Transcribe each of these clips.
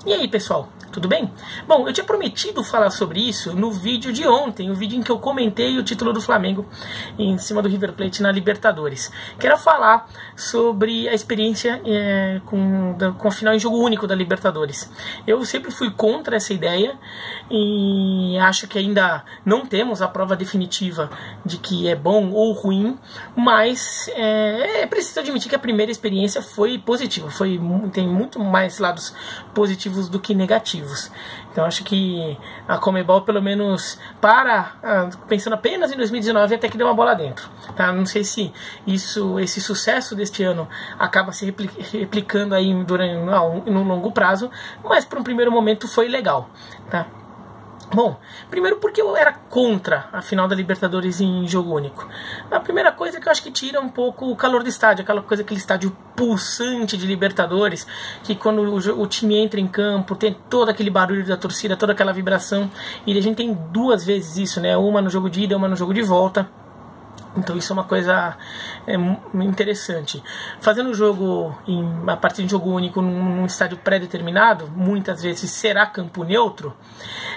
E aí, pessoal, tudo bem? Bom, eu tinha prometido falar sobre isso no vídeo de ontem, o vídeo em que eu comentei o título do Flamengo em cima do River Plate na Libertadores. Quero falar sobre a experiência com a final em jogo único da Libertadores. Eu sempre fui contra essa ideia e acho que ainda não temos a prova definitiva de que é bom ou ruim, mas é preciso admitir que a primeira experiência foi positiva, tem muito mais lados positivos do que negativos. Então acho que a Conmebol, pelo menos pensando apenas em 2019, até que deu uma bola dentro, tá? Não sei se esse sucesso deste ano acaba se replicando aí no longo prazo, mas para um primeiro momento foi legal, tá? Bom, primeiro porque eu era contra a final da Libertadores em jogo único. A primeira coisa é que eu acho que tira um pouco o calor do estádio, aquele estádio pulsante de Libertadores, que quando o time entra em campo, tem todo aquele barulho da torcida, toda aquela vibração, e a gente tem duas vezes isso, né? Uma no jogo de ida, uma no jogo de volta. Então isso é uma coisa interessante. Fazendo o jogo a partir de jogo único num estádio pré-determinado, muitas vezes será campo neutro,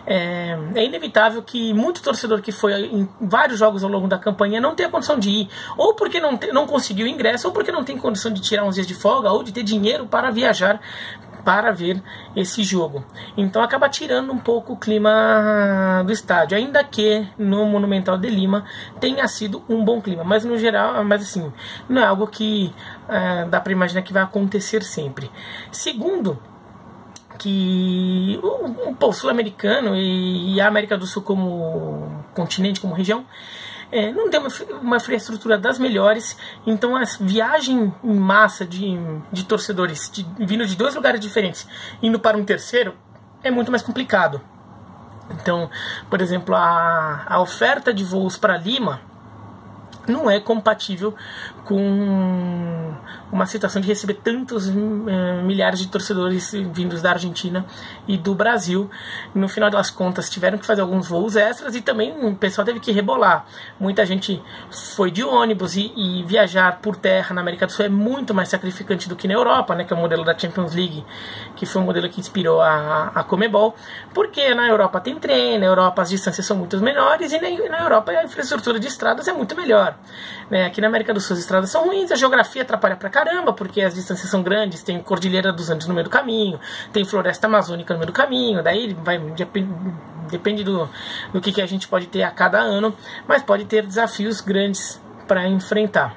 é inevitável que muito torcedor que foi em vários jogos ao longo da campanha não tenha condição de ir, ou porque não conseguiu ingresso, ou porque não tem condição de tirar uns dias de folga, ou de ter dinheiro para viajar para ver esse jogo. Então acaba tirando um pouco o clima do estádio, ainda que no Monumental de Lima tenha sido um bom clima, mas no geral, assim, não é algo que dá para imaginar que vai acontecer sempre. Segundo, que o sul-americano e a América do Sul como continente, como região, não tem uma infraestrutura das melhores, então a viagem em massa de torcedores vindo de dois lugares diferentes, indo para um terceiro, é muito mais complicado. Então, por exemplo, a oferta de voos para Lima não é compatível com uma situação de receber tantos milhares de torcedores vindos da Argentina e do Brasil. No final das contas tiveram que fazer alguns voos extras e também o pessoal teve que rebolar. Muita gente foi de ônibus e viajar por terra na América do Sul é muito mais sacrificante do que na Europa, né, que é o modelo da Champions League, que foi um modelo que inspirou a Conmebol, porque na Europa tem trem, na Europa as distâncias são muito menores e na Europa a infraestrutura de estradas é muito melhor. Aqui na América do Sul as estradas são ruins, a geografia atrapalha pra caramba, porque as distâncias são grandes, tem Cordilheira dos Andes no meio do caminho, tem Floresta Amazônica no meio do caminho, daí depende do que a gente pode ter a cada ano, mas pode ter desafios grandes para enfrentar.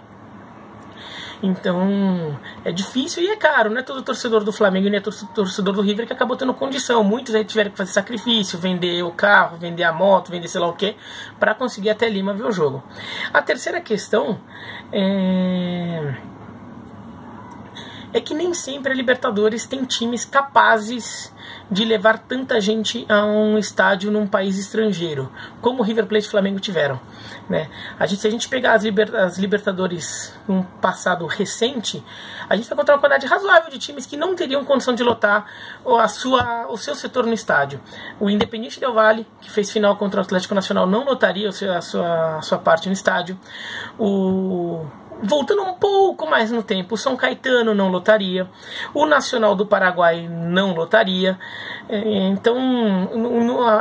Então é difícil e é caro, não é todo torcedor do Flamengo e nem é todo torcedor do River que acabou tendo condição. Muitos aí tiveram que fazer sacrifício, vender o carro, vender a moto, vender sei lá o que, para conseguir até Lima ver o jogo. A terceira questão é que nem sempre a Libertadores tem times capazes de levar tanta gente a um estádio num país estrangeiro, como o River Plate e Flamengo tiveram, né? Se a gente pegar as Libertadores num passado recente, a gente vai encontrar uma quantidade razoável de times que não teriam condição de lotar o seu setor no estádio. O Independiente Del Valle, que fez final contra o Atlético Nacional, não lotaria a sua parte no estádio. Voltando um pouco mais no tempo, o São Caetano não lotaria, o Nacional do Paraguai não lotaria. Então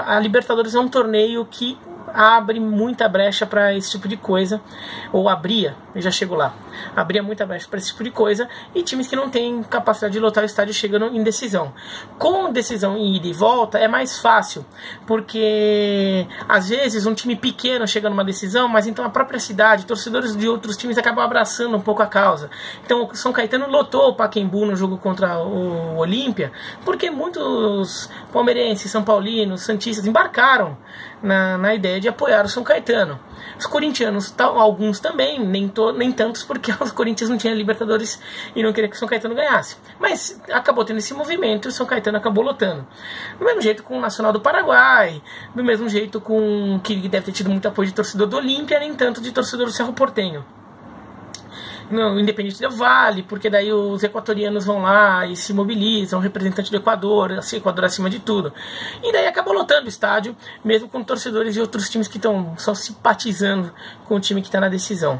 a Libertadores é um torneio que abre muita brecha para esse tipo de coisa, ou abria, eu já chego lá, abria muita brecha para esse tipo de coisa, e times que não têm capacidade de lotar o estádio chegando em decisão. Com decisão em ida e volta é mais fácil, porque às vezes um time pequeno chega numa decisão, mas então a própria cidade, torcedores de outros times acabam abraçando um pouco a causa. Então o São Caetano lotou o Pacaembu no jogo contra o Olímpia, porque muitos palmeirenses, são paulinos, santistas embarcaram na ideia de apoiar o São Caetano. Os corintianos, alguns também, nem tantos, porque os Corinthians não tinham Libertadores e não queria que o São Caetano ganhasse. Mas acabou tendo esse movimento e o São Caetano acabou lotando. Do mesmo jeito com o Nacional do Paraguai, do mesmo jeito que deve ter tido muito apoio de torcedor do Olímpia, nem tanto de torcedor do Cerro Porteño. no Independente Del Valle, porque daí os equatorianos vão lá e se mobilizam, o representante do Equador, assim, Equador acima de tudo. E daí acaba lotando o estádio, mesmo com torcedores de outros times que estão só simpatizando com o time que está na decisão.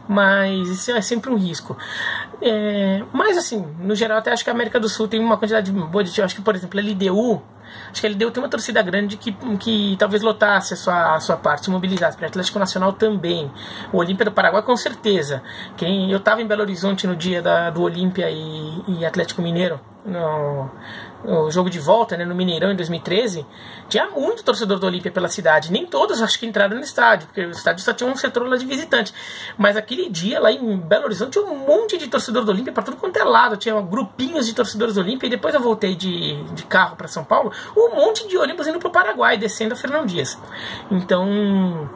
Mas isso é sempre um risco. Mas assim, no geral, até acho que a América do Sul tem uma quantidade boa de time. Acho que, por exemplo, a LDU, acho que a LDU tem uma torcida grande que talvez lotasse a sua parte, mobilizasse. Para o Atlético Nacional também. O Olímpia do Paraguai, com certeza. Eu estava em Belo Horizonte no dia do Olímpia e Atlético Mineiro, no jogo de volta, né, no Mineirão em 2013, tinha muito torcedor do Olímpia pela cidade. Nem todos acho que entraram no estádio, porque o estádio só tinha um setor lá de visitante. Mas aquele dia lá em Belo Horizonte tinha um monte de torcedor do Olímpia para tudo quanto é lado. Tinha grupinhos de torcedores do Olímpia. E depois eu voltei de carro para São Paulo, um monte de ônibus indo para o Paraguai, descendo a Fernão Dias. Então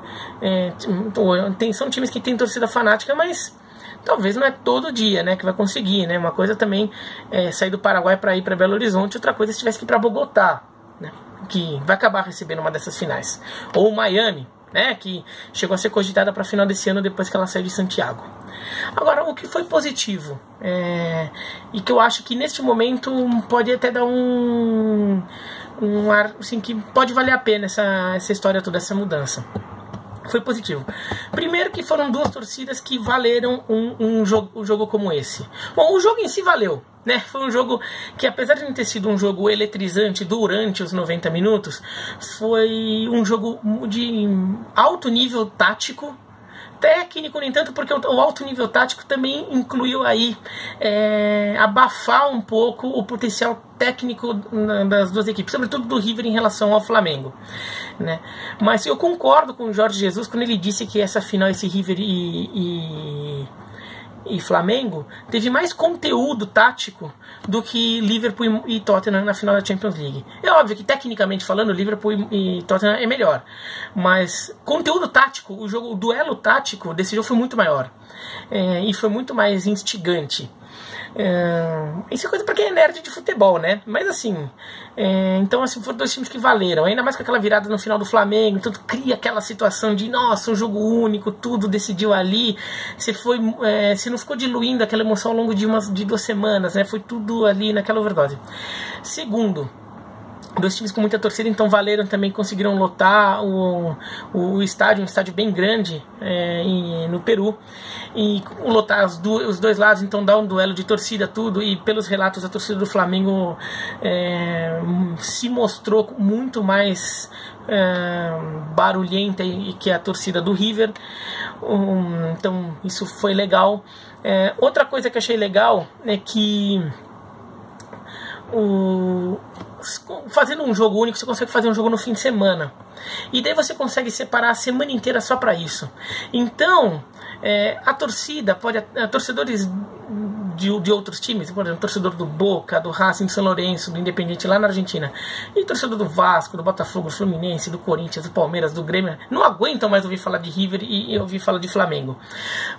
são times que têm torcida fanática, mas talvez não é todo dia, né, que vai conseguir, né? Uma coisa também é sair do Paraguai para ir para Belo Horizonte, outra coisa é se tivesse que ir para Bogotá, né, que vai acabar recebendo uma dessas finais. Ou Miami, né, que chegou a ser cogitada para a final desse ano depois que ela saiu de Santiago. Agora, o que foi positivo e que eu acho que neste momento pode até dar um ar assim, que pode valer a pena essa história toda, essa mudança. Foi positivo. Primeiro que foram duas torcidas que valeram um jogo como esse. Bom, o jogo em si valeu, né? Foi um jogo que, apesar de não ter sido um jogo eletrizante durante os 90 minutos, foi um jogo de alto nível tático. Técnico, nem tanto, porque o alto nível tático também incluiu aí abafar um pouco o potencial técnico das duas equipes, sobretudo do River em relação ao Flamengo, né? Mas eu concordo com o Jorge Jesus quando ele disse que essa final, esse River e Flamengo, teve mais conteúdo tático do que Liverpool e Tottenham na final da Champions League. É óbvio que, tecnicamente falando, Liverpool e Tottenham é melhor, mas conteúdo tático, o duelo tático desse jogo foi muito maior, e foi muito mais instigante. Isso é coisa pra quem é nerd de futebol, né? Mas assim, então assim, foram dois times que valeram, ainda mais com aquela virada no final do Flamengo. Então cria aquela situação de, nossa, um jogo único, tudo decidiu ali. Você não ficou diluindo aquela emoção ao longo de 2 semanas, né? Foi tudo ali naquela overdose. Segundo, dois times com muita torcida, então valeram também, conseguiram lotar o estádio, um estádio bem grande no Peru, e lotar os dois lados, então dá um duelo de torcida, tudo, e pelos relatos a torcida do Flamengo se mostrou muito mais barulhenta que a torcida do River, então isso foi legal. Outra coisa que achei legal é que fazendo um jogo único, você consegue fazer um jogo no fim de semana. E daí você consegue separar a semana inteira só para isso. Então, a torcida torcedores de outros times, por exemplo, torcedor do Boca, do Racing, do São Lourenço, do Independiente lá na Argentina, e torcedor do Vasco, do Botafogo, do Fluminense, do Corinthians, do Palmeiras, do Grêmio, não aguentam mais ouvir falar de River e ouvir falar de Flamengo.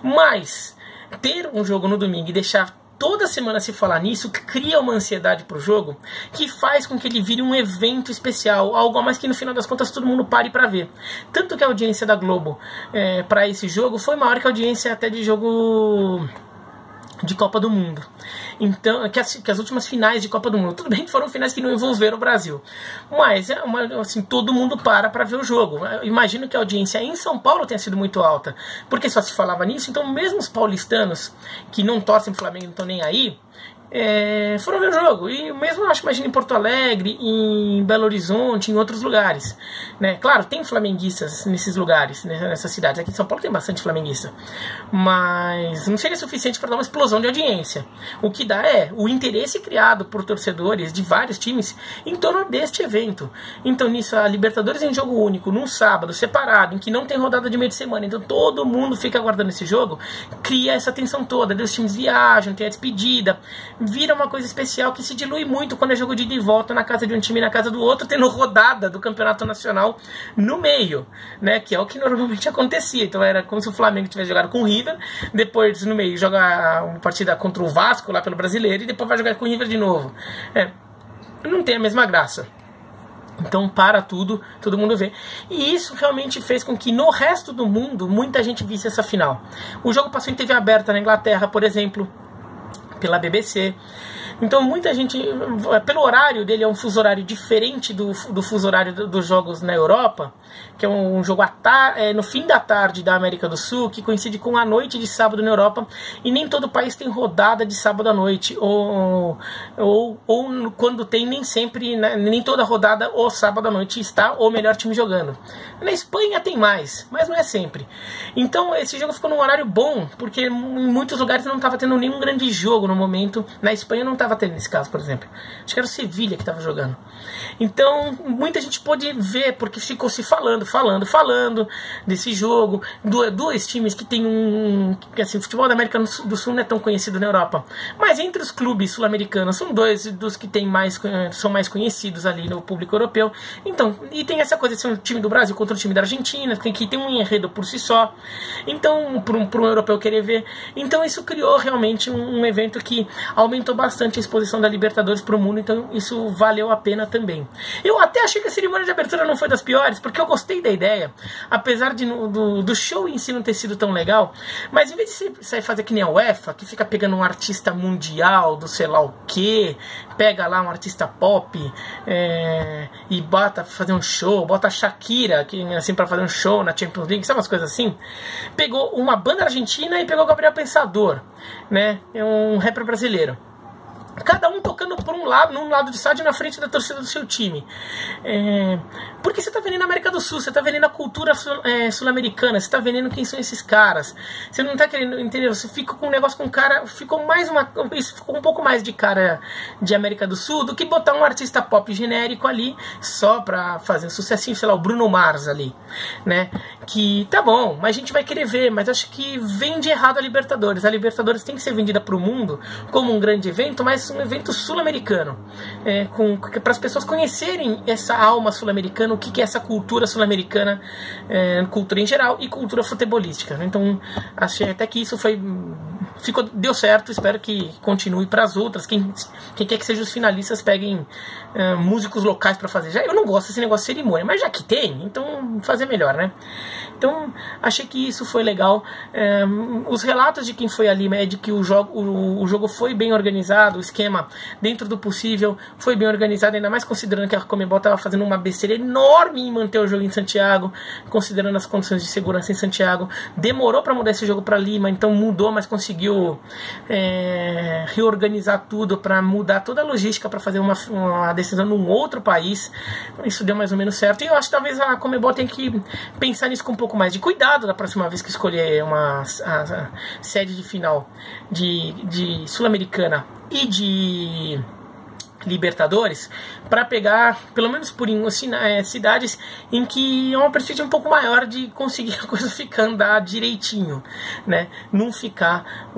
Mas ter um jogo no domingo e deixar toda semana se falar nisso cria uma ansiedade pro jogo que faz com que ele vire um evento especial, algo a mais que no final das contas todo mundo pare para ver. Tanto que a audiência da Globo para esse jogo foi maior que a audiência até de jogo de Copa do Mundo. Então, que as últimas finais de Copa do Mundo, tudo bem que foram finais que não envolveram o Brasil, mas assim, todo mundo para ver o jogo. Eu imagino que a audiência em São Paulo tenha sido muito alta, porque só se falava nisso. Então mesmo os paulistanos que não torcem pro Flamengo, não estão nem aí, foram ver o jogo. E mesmo, imagina, em Porto Alegre, em Belo Horizonte, em outros lugares, né? Claro, tem flamenguistas nesses lugares, né, nessas cidades. Aqui em São Paulo tem bastante flamenguista, mas não seria suficiente para dar uma explosão de audiência. O que dá é o interesse criado por torcedores de vários times em torno deste evento. Então nisso, a Libertadores em jogo único, num sábado, separado, em que não tem rodada de meio de semana, então todo mundo fica aguardando esse jogo, cria essa tensão toda. Daí os times viajam, tem a despedida, vira uma coisa especial que se dilui muito quando é jogo de ida e volta na casa de um time e na casa do outro, tendo rodada do Campeonato Nacional no meio, né, que é o que normalmente acontecia. Então era como se o Flamengo tivesse jogado com o River, depois no meio joga uma partida contra o Vasco lá pelo Brasileiro e depois vai jogar com o River de novo. Não tem a mesma graça. Então para tudo, todo mundo vê. E isso realmente fez com que no resto do mundo muita gente visse essa final. O jogo passou em TV aberta na Inglaterra, por exemplo, pela BBC. Então muita gente, pelo horário dele, é um fuso horário diferente do fuso horário dos jogos na Europa, que é um jogo no fim da tarde da América do Sul, que coincide com a noite de sábado na Europa, e nem todo país tem rodada de sábado à noite, ou quando tem, nem sempre, nem toda rodada ou sábado à noite está o melhor time jogando. Na Espanha tem mais, mas não é sempre. Então esse jogo ficou num horário bom, porque em muitos lugares não estava tendo nenhum grande jogo no momento. Na Espanha não estava tendo nesse caso, por exemplo. Acho que era o Sevilha que estava jogando. Então muita gente pôde ver, porque ficou se falando desse jogo. Dois times que tem assim, o futebol da América do Sul não é tão conhecido na Europa, mas entre os clubes sul-americanos são dois dos que são mais conhecidos ali no público europeu. Então, e tem essa coisa de ser um time do Brasil contra o time da Argentina, que tem um enredo por si só. Então, para um europeu querer ver. Então isso criou realmente um evento que aumentou bastante a exposição da Libertadores para o mundo. Então isso valeu a pena também. Eu até achei que a cerimônia de abertura não foi das piores, porque eu gostei da ideia, apesar do show em si não ter sido tão legal. Mas em vez de você fazer que nem a UEFA, que fica pegando um artista mundial do sei lá o que, pega lá um artista pop e bota fazer um show, bota a Shakira assim, para fazer um show na Champions League, sabe umas coisas assim? Pegou uma banda argentina e pegou o Gabriel Pensador, né? É um rapper brasileiro. Cada um tocando por num lado do estádio, na frente da torcida do seu time. Porque você está vendendo a América do Sul, você está vendendo a cultura sul-americana, você está vendendo quem são esses caras. Você não está querendo, entendeu? Você fica com um negócio com cara, ficou um pouco mais de cara de América do Sul do que botar um artista pop genérico ali só para fazer um sucessinho, sei lá, o Bruno Mars ali, né? Que tá bom, mas a gente vai querer ver, mas acho que vende errado a Libertadores. A Libertadores tem que ser vendida para o mundo como um grande evento, mas um evento sul-americano, para as pessoas conhecerem essa alma sul-americana, o que é essa cultura sul-americana, cultura em geral e cultura futebolística. Então achei até que isso deu certo. Espero que continue para as outras. Quem quer que sejam os finalistas peguem músicos locais para fazer. Eu não gosto desse negócio de cerimônia, mas já que tem, então fazer melhor, né? Então achei que isso foi legal. Os relatos de quem foi ali é de que o jogo foi bem organizado, o esquema dentro do possível foi bem organizado, ainda mais considerando que a Conmebol estava fazendo uma besteira enorme em manter o jogo em Santiago, considerando as condições de segurança em Santiago. Demorou para mudar esse jogo para Lima, então mudou, mas conseguiu reorganizar tudo para mudar toda a logística para fazer uma decisão num outro país. Isso deu mais ou menos certo, e eu acho que talvez a Conmebol tenha que pensar nisso com um pouco mais de cuidado da próxima vez que escolher a sede de final de Sul-Americana e de Libertadores, para pegar, pelo menos por cidades em que é uma perspectiva um pouco maior de conseguir a coisa andar direitinho, né? Não ficar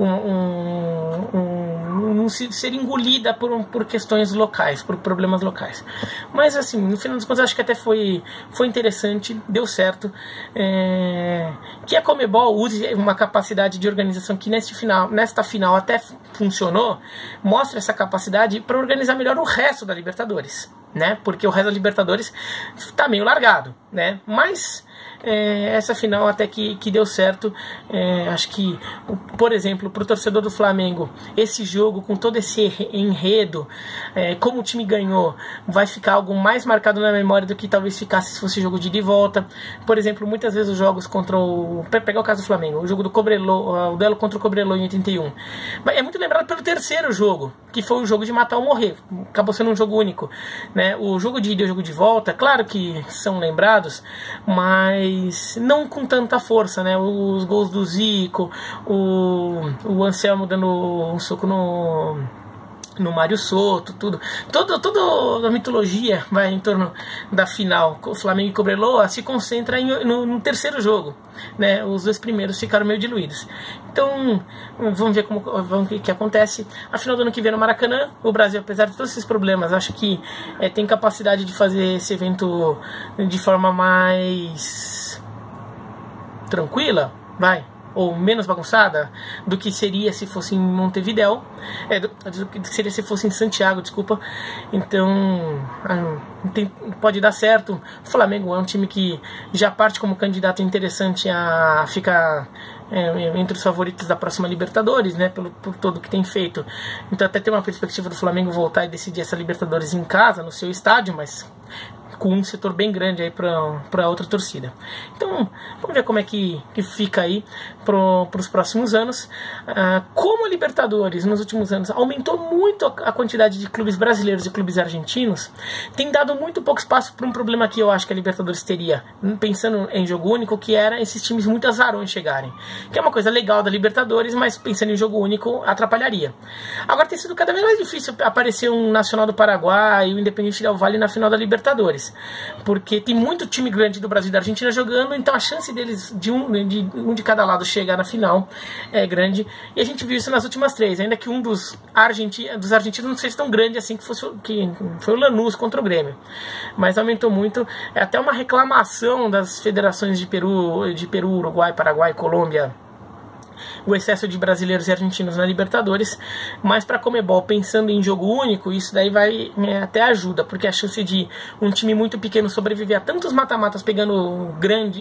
não ser engolida por questões locais, por problemas locais. Mas assim, no final das contas, acho que até foi interessante, deu certo. Que a Conmebol use uma capacidade de organização que nesta final até funcionou, mostra essa capacidade para organizar melhor o resto da Libertadores, né? Porque o resto da Libertadores tá meio largado, né? Mas essa final até que deu certo. Acho que, por exemplo, para o torcedor do Flamengo, esse jogo com todo esse enredo, como o time ganhou, vai ficar algo mais marcado na memória do que talvez ficasse se fosse jogo de ida e volta. Por exemplo, muitas vezes os jogos para pegar o caso do Flamengo, o jogo do Cobreloa, o duelo contra o Cobreloa em 81, é muito lembrado pelo terceiro jogo, que foi o jogo de matar ou morrer. Acabou sendo um jogo único, né? O jogo de ida e o jogo de volta, claro que são lembrados, mas não com tanta força, né? Os gols do Zico, o Anselmo dando um soco no Mário Soto, toda a mitologia vai em torno da final. O Flamengo e Cobreloa se concentra no terceiro jogo, né? Os dois primeiros ficaram meio diluídos. Então vamos ver o que acontece. A final do ano que vem no Maracanã, o Brasil, apesar de todos esses problemas, acho que tem capacidade de fazer esse evento de forma mais tranquila, ou menos bagunçada do que seria se fosse em Montevidéu, do que seria se fosse em Santiago, desculpa. Então pode dar certo. O Flamengo é um time que já parte como candidato interessante a ficar entre os favoritos da próxima Libertadores, né, por tudo que tem feito. Então até tem uma perspectiva do Flamengo voltar e decidir essa Libertadores em casa, no seu estádio, mas com um setor bem grande aí para outra torcida. Então, vamos ver como é que fica aí para os próximos anos. Como a Libertadores, nos últimos anos, aumentou muito a quantidade de clubes brasileiros e clubes argentinos, tem dado muito pouco espaço para um problema que eu acho que a Libertadores teria, pensando em jogo único, que era esses times muito azarões chegarem. Que é uma coisa legal da Libertadores, mas pensando em jogo único, atrapalharia. Agora tem sido cada vez mais difícil aparecer um Nacional do Paraguai e o Independiente Del Valle na final da Libertadores, porque tem muito time grande do Brasil e da Argentina jogando, então a chance deles, de um de cada lado chegar na final é grande, e a gente viu isso nas últimas 3, ainda que um dos argentinos não seja tão grande assim, que foi o Lanús contra o Grêmio, mas aumentou muito. É até uma reclamação das federações de Peru, Uruguai, Paraguai, Colômbia, o excesso de brasileiros e argentinos na Libertadores, mas para a Conmebol, pensando em jogo único, isso daí vai até ajuda, porque a chance de um time muito pequeno sobreviver a tantos mata-matas pegando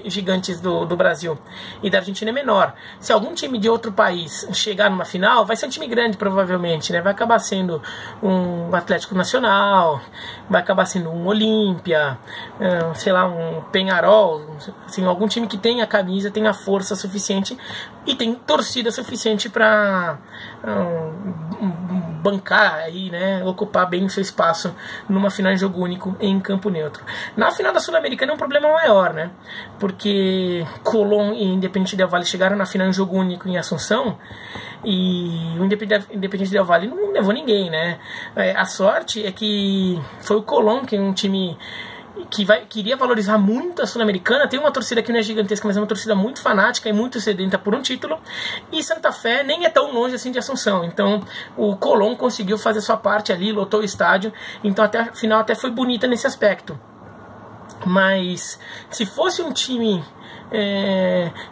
gigantes do Brasil e da Argentina é menor. Se algum time de outro país chegar numa final, vai ser um time grande provavelmente, né? Vai acabar sendo um Atlético Nacional, vai acabar sendo um Olímpia, sei lá, um Peñarol, assim, algum time que tenha camisa, tenha força suficiente e tem torcida suficiente para bancar aí, né, ocupar bem o seu espaço numa final em jogo único em campo neutro. Na final da Sul-Americana é um problema maior, né, porque Colón e Independiente Del Valle chegaram na final em jogo único em Assunção e o Independiente Del Valle não levou ninguém, né. A sorte é que foi o Colón, que é um time que queria valorizar muito a Sul-Americana, tem uma torcida que não é gigantesca, mas é uma torcida muito fanática e muito sedenta por um título, e Santa Fé nem é tão longe assim de Assunção, então o Colón conseguiu fazer sua parte ali, lotou o estádio, então até a final até foi bonita nesse aspecto. Mas se fosse um time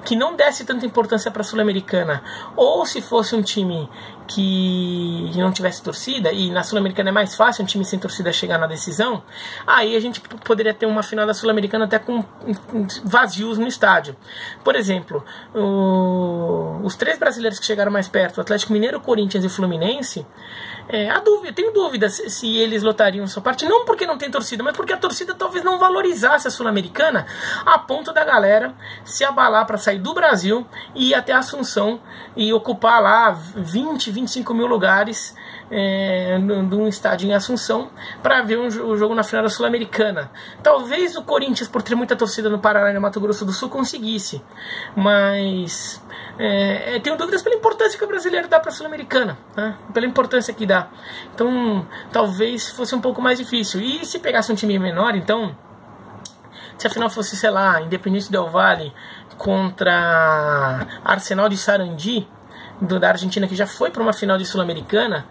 que não desse tanta importância para a Sul-Americana, ou se fosse um time que não tivesse torcida, e na Sul-Americana é mais fácil um time sem torcida chegar na decisão, aí a gente poderia ter uma final da Sul-Americana até com vazios no estádio. Por exemplo, os 3 brasileiros que chegaram mais perto, o Atlético Mineiro, o Corinthians e o Fluminense, tenho dúvidas se eles lotariam sua parte, não porque não tem torcida, mas porque a torcida talvez não valorizasse a Sul-Americana a ponto da galera se abalar para sair do Brasil e ir até Assunção e ocupar lá 25 mil lugares num estádio em Assunção para ver o jogo na final da Sul-Americana. Talvez o Corinthians, por ter muita torcida no Paraná e no Mato Grosso do Sul, conseguisse, mas tenho dúvidas pela importância que o brasileiro dá para a Sul-Americana, né? Pela importância que dá. Então talvez fosse um pouco mais difícil. E se pegasse um time menor, então, se a final fosse, sei lá, Independiente Del Valle contra Arsenal de Sarandi, da Argentina, que já foi para uma final de Sul-Americana,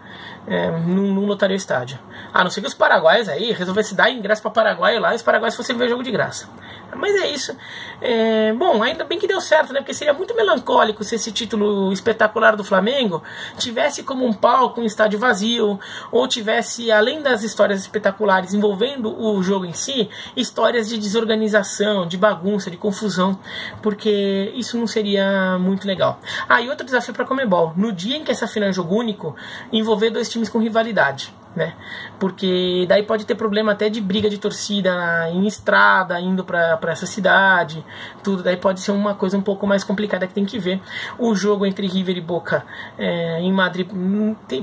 não lotaria o estádio. A não ser que os paraguaios aí resolvessem dar ingresso para Paraguai lá e os paraguaios fossem ver jogo de graça. Mas é isso. Bom, ainda bem que deu certo, né? Porque seria muito melancólico se esse título espetacular do Flamengo tivesse como um palco um estádio vazio, ou tivesse, além das histórias espetaculares envolvendo o jogo em si, histórias de desorganização, de bagunça, de confusão, porque isso não seria muito legal. E outro desafio para a Conmebol: no dia em que essa final é jogo único, envolver 2 times com rivalidade, né? Porque daí pode ter problema até de briga de torcida em estrada, indo para essa cidade, tudo. Daí pode ser uma coisa um pouco mais complicada que tem que ver. O jogo entre River e Boca em Madrid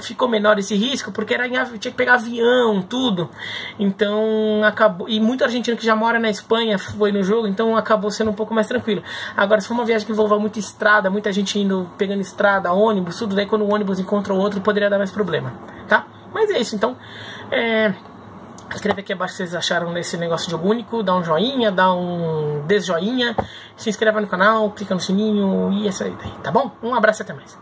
ficou menor esse risco, porque tinha que pegar avião, tudo. Então acabou. E muito argentino que já mora na Espanha foi no jogo, então acabou sendo um pouco mais tranquilo. Agora, se for uma viagem que envolva muita estrada, muita gente indo, pegando estrada, ônibus, tudo, daí quando o ônibus encontra o outro, poderia dar mais problema, tá? Mas é isso, então. Escreve aqui abaixo o que vocês acharam desse negócio de jogo único, dá um joinha, dá um desjoinha, se inscreva no canal, clica no sininho e é isso aí, tá bom? Um abraço e até mais.